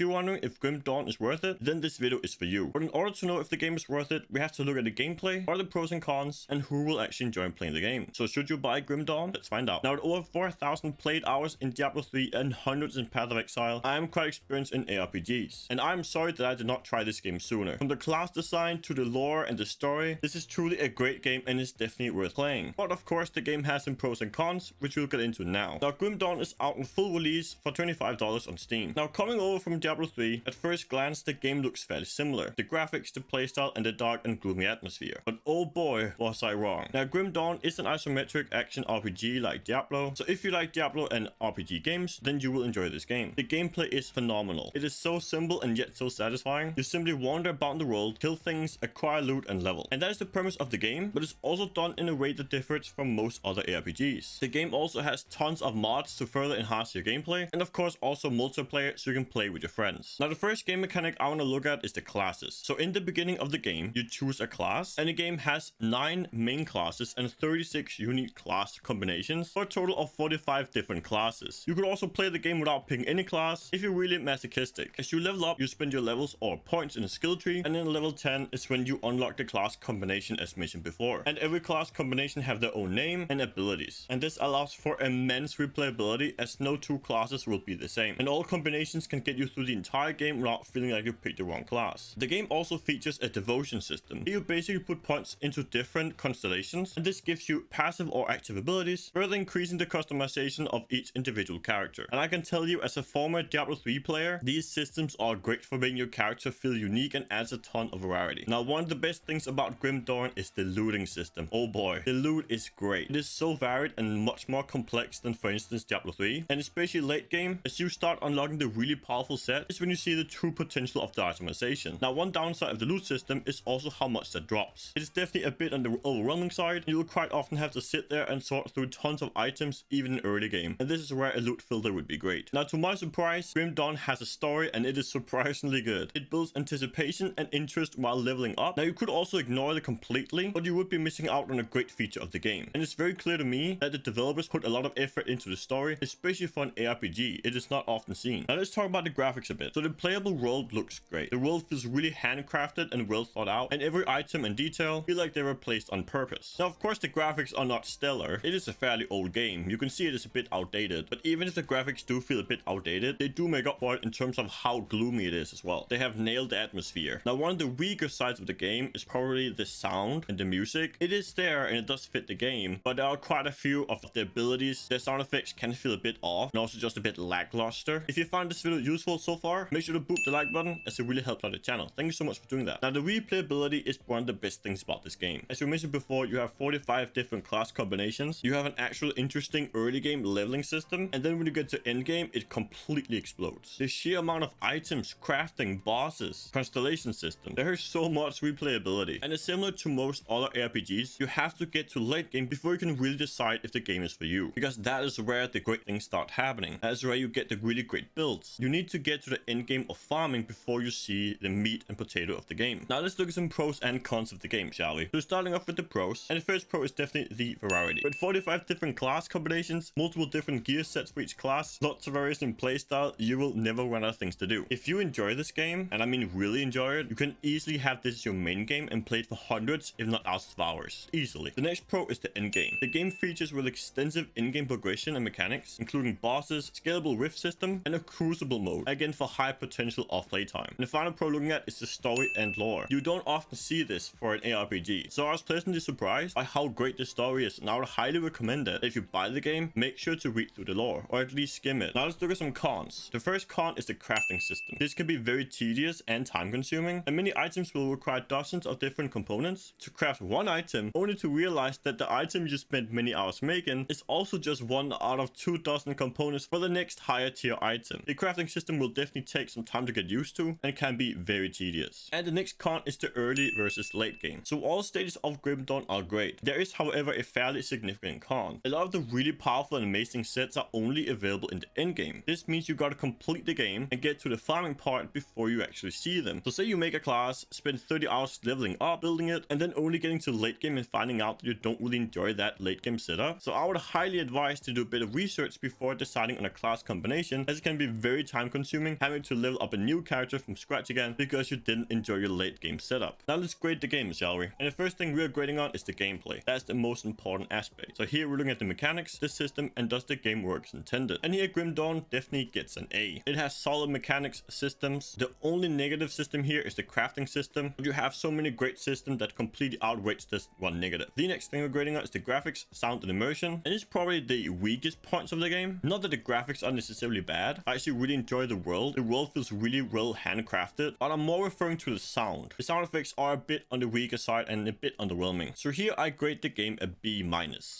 If you're wondering if Grim Dawn is worth it, then this video is for you. But in order to know if the game is worth it, we have to look at the gameplay, what are the pros and cons, and who will actually enjoy playing the game. So should you buy Grim Dawn? Let's find out. Now, with over 4,000 played hours in Diablo 3 and hundreds in Path of Exile, I am quite experienced in ARPGs. And I'm sorry that I did not try this game sooner. From the class design to the lore and the story, this is truly a great game and is definitely worth playing. But of course, the game has some pros and cons, which we'll get into now. Now, Grim Dawn is out in full release for $25 on Steam. Now, coming over from Diablo 3, at first glance, the game looks fairly similar. The graphics, the playstyle, and the dark and gloomy atmosphere. But oh boy, was I wrong. Now, Grim Dawn is an isometric action RPG like Diablo, so if you like Diablo and RPG games, then you will enjoy this game. The gameplay is phenomenal. It is so simple and yet so satisfying. You simply wander about the world, kill things, acquire loot, and level. And that is the premise of the game, but it's also done in a way that differs from most other ARPGs. The game also has tons of mods to further enhance your gameplay, and of course also multiplayer so you can play with your friends. Now, the first game mechanic I want to look at is the classes. So in the beginning of the game, you choose a class, and the game has 9 main classes and 36 unique class combinations for a total of 45 different classes. You could also play the game without picking any class if you're really masochistic. As you level up, you spend your levels or points in a skill tree, and in level 10 is when you unlock the class combination as mentioned before. And every class combination have their own name and abilities, and this allows for immense replayability as no two classes will be the same, and all combinations can get you through the entire game without feeling like you picked the wrong class. The game also features a devotion system. You basically put points into different constellations, and this gives you passive or active abilities, further increasing the customization of each individual character. And I can tell you, as a former Diablo 3 player, these systems are great for making your character feel unique and adds a ton of variety. Now, one of the best things about Grim Dawn is the looting system. Oh boy, the loot is great. It is so varied and much more complex than, for instance, Diablo 3, and especially late game, as you start unlocking the really powerful set, is when you see the true potential of the itemization. Now, one downside of the loot system is also how much that drops. It is definitely a bit on the overwhelming side, and you will quite often have to sit there and sort through tons of items even in early game, and this is where a loot filter would be great. Now, to my surprise, Grim Dawn has a story and it is surprisingly good. It builds anticipation and interest while leveling up. Now, you could also ignore it completely, but you would be missing out on a great feature of the game. And it's very clear to me that the developers put a lot of effort into the story, especially for an ARPG. It is not often seen. Now, let's talk about the graphics a bit. So the playable world looks great. The world feels really handcrafted and well thought out, and every item and detail feel like they were placed on purpose. Now, of course, the graphics are not stellar. It is a fairly old game. You can see it is a bit outdated, but even if the graphics do feel a bit outdated, they do make up for it in terms of how gloomy it is as well. They have nailed the atmosphere. Now, one of the weaker sides of the game is probably the sound and the music. It is there and it does fit the game, but there are quite a few of the abilities. The sound effects can feel a bit off and also just a bit lackluster. If you found this video useful so far, make sure to boop the like button as it really helps out the channel. Thank you so much for doing that. Now, the replayability is one of the best things about this game. As you mentioned before, you have 45 different class combinations. You have an actual interesting early game leveling system, and then when you get to end game, it completely explodes. The sheer amount of items, crafting, bosses, constellation system, there is so much replayability, and it's similar to most other RPGs. You have to get to late game before you can really decide if the game is for you, because that is where the great things start happening. That's where you get the really great builds. You need to get to the end game of farming before you see the meat and potato of the game. Now, let's look at some pros and cons of the game, shall we? So starting off with the pros, and the first pro is definitely the variety. With 45 different class combinations, multiple different gear sets for each class, lots of variation in playstyle, you will never run out of things to do. If you enjoy this game, and I mean really enjoy it, you can easily have this as your main game and play it for hundreds, if not thousands of hours, easily. The next pro is the end game. The game features with extensive in-game progression and mechanics, including bosses, scalable rift system, and a crucible mode, again for high potential of playtime. And the final pro looking at is the story and lore. You don't often see this for an ARPG, so I was pleasantly surprised by how great the story is, and I would highly recommend that if you buy the game, make sure to read through the lore, or at least skim it. Now, let's look at some cons. The first con is the crafting system. This can be very tedious and time consuming, and many items will require dozens of different components to craft one item, only to realize that the item you spent many hours making is also just one out of 24 components for the next higher tier item. The crafting system will definitely take some time to get used to and can be very tedious. And the next con is the early versus late game. So all stages of Grim Dawn are great. There is, however, a fairly significant con. A lot of the really powerful and amazing sets are only available in the end game. This means you gotta complete the game and get to the farming part before you actually see them. So say you make a class, spend 30 hours leveling up, building it, and then only getting to late game and finding out that you don't really enjoy that late game setup. So I would highly advise to do a bit of research before deciding on a class combination, as it can be very time consuming gaming, having to level up a new character from scratch again because you didn't enjoy your late game setup. Now let's grade the game, shall we? And the first thing we're grading on is the gameplay. That's the most important aspect. So here we're looking at the mechanics, the system, and does the game work as intended. And here Grim Dawn definitely gets an A. It has solid mechanics, systems. The only negative system here is the crafting system, but you have so many great systems that completely outweighs this one negative. The next thing we're grading on is the graphics, sound, and immersion, and it's probably the weakest points of the game. Not that the graphics are necessarily bad. I actually really enjoy the world. The world feels really well handcrafted, but I'm more referring to the sound. The sound effects are a bit on the weaker side and a bit underwhelming. So here I grade the game a B-.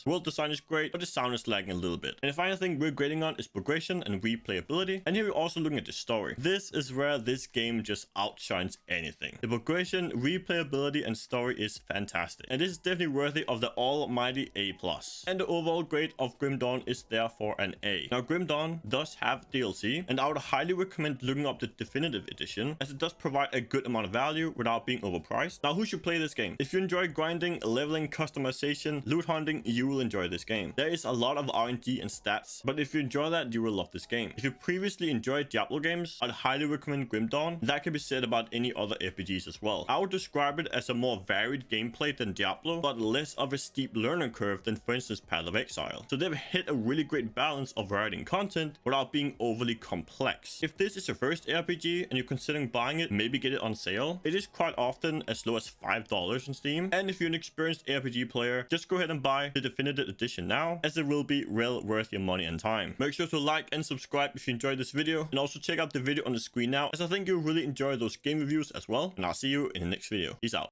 World design is great, but the sound is lagging a little bit. And the final thing we're grading on is progression and replayability. And here we're also looking at the story. This is where this game just outshines anything. The progression, replayability, and story is fantastic. And this is definitely worthy of the almighty A+. And the overall grade of Grim Dawn is therefore an A. Now Grim Dawn does have DLC, and I would highly recommend looking up the definitive edition, as it does provide a good amount of value without being overpriced. Now who should play this game? If you enjoy grinding, leveling, customization, loot hunting, you will enjoy this game. There is a lot of RNG and stats, but if you enjoy that, you will love this game. If you previously enjoyed Diablo games, I'd highly recommend Grim Dawn. That can be said about any other RPGs as well. I would describe it as a more varied gameplay than Diablo, but less of a steep learning curve than, for instance, Path of Exile. So they've hit a really great balance of variety in content without being overly complex. If this is your first RPG and you're considering buying it, maybe get it on sale. It is quite often as low as $5 on Steam. And if you're an experienced RPG player, just go ahead and buy the definitive edition now, as it will be well worth your money and time. Make sure to like and subscribe if you enjoyed this video, and also check out the video on the screen now, as I think you'll really enjoy those game reviews as well. And I'll see you in the next video. Peace out.